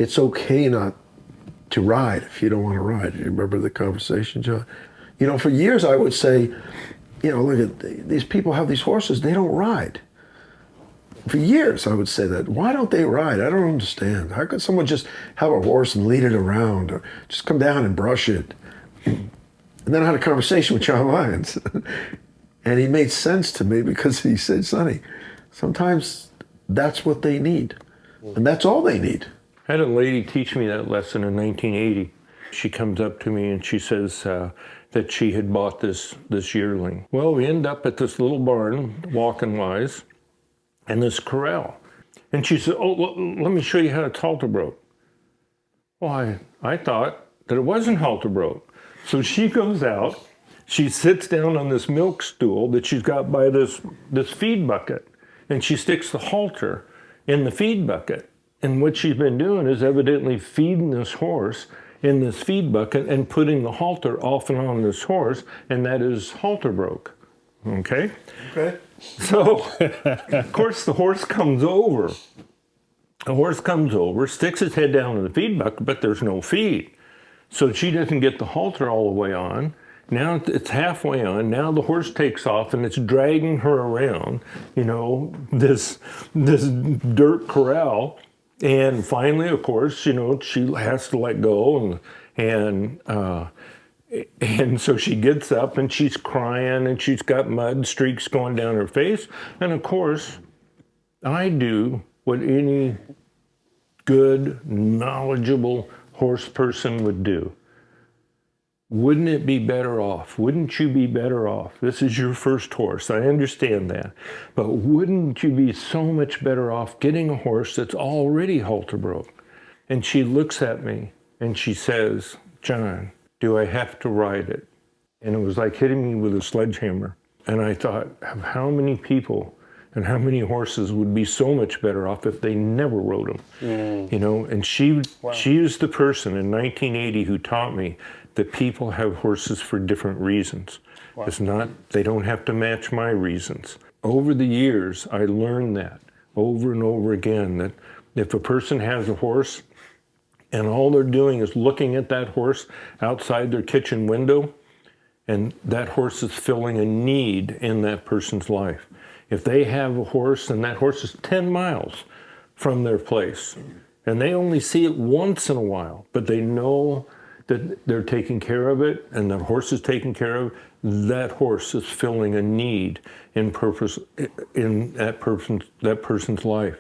it's okay not to ride if you don't want to ride. You remember the conversation, John? You know, for years I would say, you know, look at these people have these horses, they don't ride. For years I would say that. Why don't they ride? I don't understand. How could someone just have a horse and lead it around or just come down and brush it? And then I had a conversation with John Lyons. And he made sense to me because he said, Sonny, sometimes that's what they need. And that's all they need. I had a lady teach me that lesson in 1980. She comes up to me and she says that she had bought this yearling. Well, we end up at this little barn, walking wise, and this corral. And she said, oh, well, let me show you how it's halter broke. Well, I thought that it wasn't halter broke. So she goes out, she sits down on this milk stool that she's got by this feed bucket, and she sticks the halter in the feed bucket. And what she's been doing is evidently feeding this horse in this feed bucket and putting the halter off and on this horse, and that is halter broke. Okay? Okay. So, of course, the horse comes over. The horse comes over, sticks his head down in the feed bucket, but there's no feed. So she doesn't get the halter all the way on. Now it's halfway on. Now the horse takes off and it's dragging her around, you know, this dirt corral. And finally, of course, you know, she has to let go, and so she gets up and she's crying and she's got mud streaks going down her face. And of course, I do what any good, knowledgeable horse person would do. Wouldn't it be better off? Wouldn't you be better off? This is your first horse, I understand that. But wouldn't you be so much better off getting a horse that's already halter broke? And she looks at me and she says, John, do I have to ride it? And it was like hitting me with a sledgehammer. And I thought, how many people and how many horses would be so much better off if they never rode them? You know, and she was the person in 1980 who taught me that people have horses for different reasons. Wow. It's not, they don't have to match my reasons. Over the years, I learned that over and over again, that if a person has a horse and all they're doing is looking at that horse outside their kitchen window, and that horse is filling a need in that person's life. If they have a horse and that horse is 10 miles from their place, and they only see it once in a while, but they know that they're taking care of it and the horse is taken care of, that horse is filling a need in that person's life.